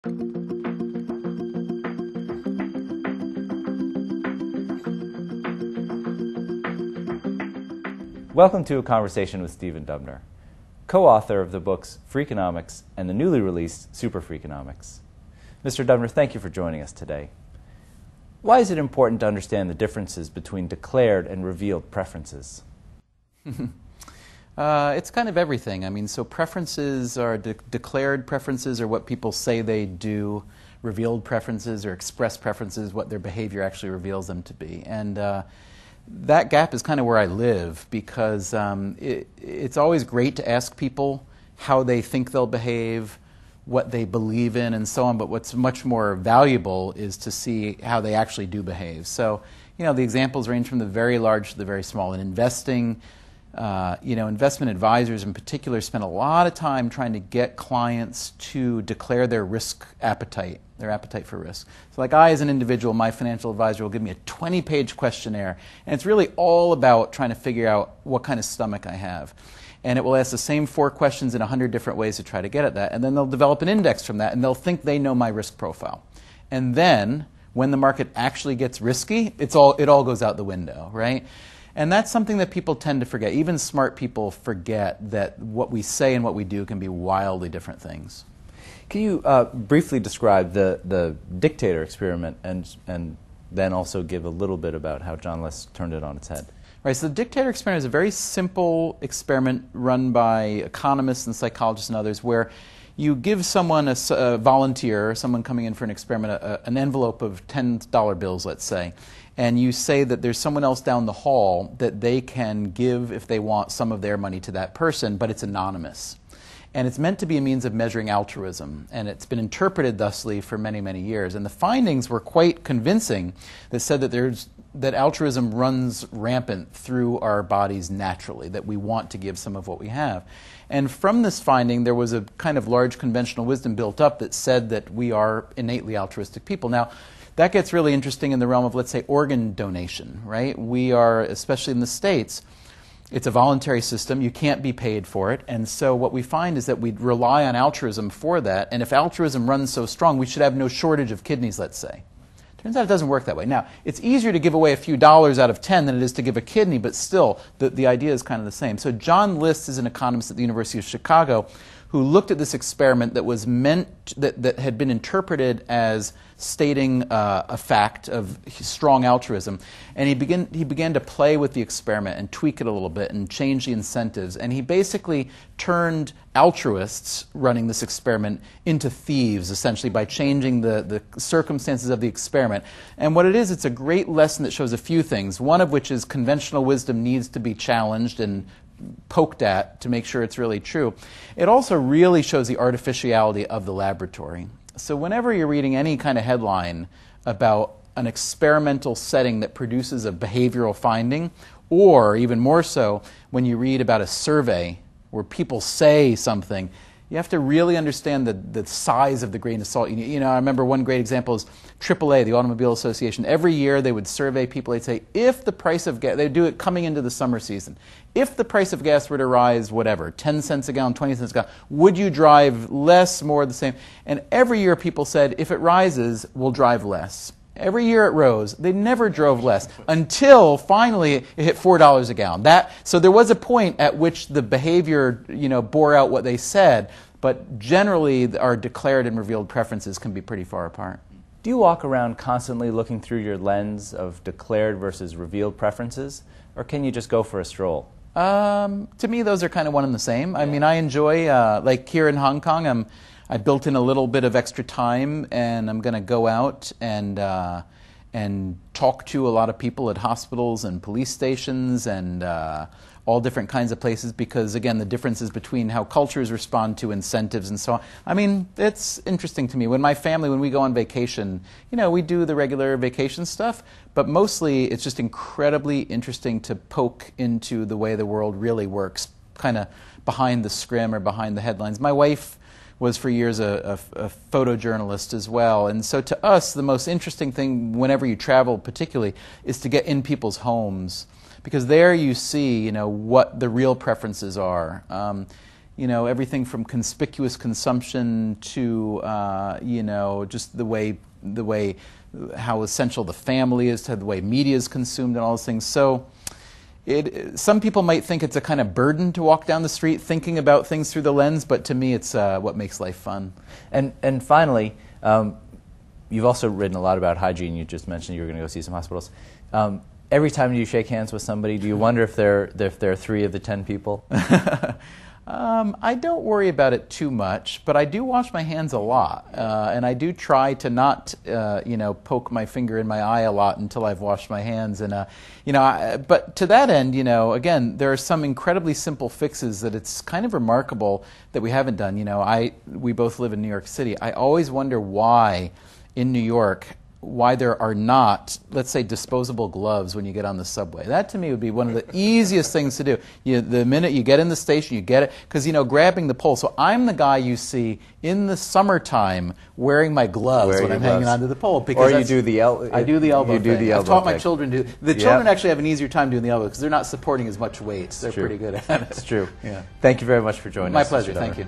Welcome to a conversation with Stephen Dubner, co-author of the books Freakonomics and the newly released SuperFreakonomics. Mr. Dubner, thank you for joining us today. Why is it important to understand the differences between declared and revealed preferences? It's kind of everything. I mean, so preferences are declared preferences are what people say they do. Revealed preferences or expressed preferences, what their behavior actually reveals them to be. And that gap is kind of where I live, because it's always great to ask people how they think they'll behave, what they believe in, and so on. But what's much more valuable is to see how they actually do behave. So, you know, the examples range from the very large to the very small. In investing, investment advisors in particular spend a lot of time trying to get clients to declare their risk appetite, their appetite for risk. So like I, as an individual, my financial advisor will give me a 20-page questionnaire, and it's really all about trying to figure out what kind of stomach I have. And it will ask the same 4 questions in 100 different ways to try to get at that. And then they'll develop an index from that, and they'll think they know my risk profile. And then, when the market actually gets risky, it all goes out the window, right? And that's something that people tend to forget. Even smart people forget that what we say and what we do can be wildly different things. Can you briefly describe the dictator experiment and then also give a little bit about how John Less turned it on its head? Right, so the dictator experiment is a very simple experiment run by economists and psychologists and others, where you give someone, a volunteer, someone coming in for an experiment, an envelope of $10 bills, let's say, and you say that there's someone else down the hall that they can give, if they want, some of their money to that person, but it's anonymous. And it's meant to be a means of measuring altruism, and it's been interpreted thusly for many, many years. And the findings were quite convincing that said that altruism runs rampant through our bodies naturally, that we want to give some of what we have. And from this finding, there was a kind of large conventional wisdom built up that said that we are innately altruistic people. Now, that gets really interesting in the realm of, let's say, organ donation, right? We are, especially in the States, it's a voluntary system. You can't be paid for it. And so what we find is that we rely on altruism for that. And if altruism runs so strong, we should have no shortage of kidneys, let's say. Turns out it doesn't work that way. Now, it's easier to give away a few dollars out of 10 than it is to give a kidney, but still, the idea is kind of the same. So John List is an economist at the University of Chicago who looked at this experiment that was that had been interpreted as stating a fact of strong altruism, and he began to play with the experiment and tweak it a little bit and change the incentives, and he basically turned altruists running this experiment into thieves, essentially, by changing the circumstances of the experiment. And what it is, it's a great lesson that shows a few things, one of which is conventional wisdom needs to be challenged and poked at to make sure it's really true. It also really shows the artificiality of the laboratory. So whenever you're reading any kind of headline about an experimental setting that produces a behavioral finding, or even more so, when you read about a survey where people say something, you have to really understand the size of the grain of salt. You know, I remember one great example is AAA, the Automobile Association. Every year they would survey people. They'd say, if the price of gas, they'd do it coming into the summer season, if the price of gas were to rise, whatever, 10 cents a gallon, 20 cents a gallon, would you drive less, more, the same? And every year people said, if it rises, we'll drive less. Every year it rose. They never drove less until finally it hit $4 a gallon. So there was a point at which the behavior, bore out what they said, but generally our declared and revealed preferences can be pretty far apart. Do you walk around constantly looking through your lens of declared versus revealed preferences, or can you just go for a stroll? To me, those are kind of one and the same. I mean, I enjoy, like here in Hong Kong, I built in a little bit of extra time, and I'm going to go out and talk to a lot of people at hospitals and police stations and all different kinds of places, because, again, the differences between how cultures respond to incentives and so on. I mean, it's interesting to me. When we go on vacation, we do the regular vacation stuff, but mostly it's just incredibly interesting to poke into the way the world really works, kind of behind the scrim or behind the headlines. My wife was for years a photojournalist as well. And so to us, the most interesting thing whenever you travel particularly is to get in people's homes, because there you see, what the real preferences are. everything from conspicuous consumption to just the way how essential the family is to the way media is consumed and all those things. So some people might think it's a kind of burden to walk down the street thinking about things through the lens, but to me it's what makes life fun. And finally, you've also written a lot about hygiene. You just mentioned you were going to go see some hospitals. Every time you shake hands with somebody, do you wonder if they're 3 of the 10 people? I don't worry about it too much, but I do wash my hands a lot, and I do try to not, poke my finger in my eye a lot until I've washed my hands. And but to that end, again, there are some incredibly simple fixes that it's kind of remarkable that we haven't done. We both live in New York City. I always wonder why in New York, why there are not, let's say, disposable gloves when you get on the subway. That to me would be one of the easiest things to do. The minute you get in the station, you get it, because grabbing the pole. So I'm the guy you see in the summertime wearing my gloves when I'm hanging onto the pole. Because you do the elbow. I do the elbow. You do the elbow. I've taught my children to. The children actually have an easier time doing the elbow because they're not supporting as much weight. They're pretty good at it. It's true. Yeah. Thank you very much for joining us. My pleasure. Thank you.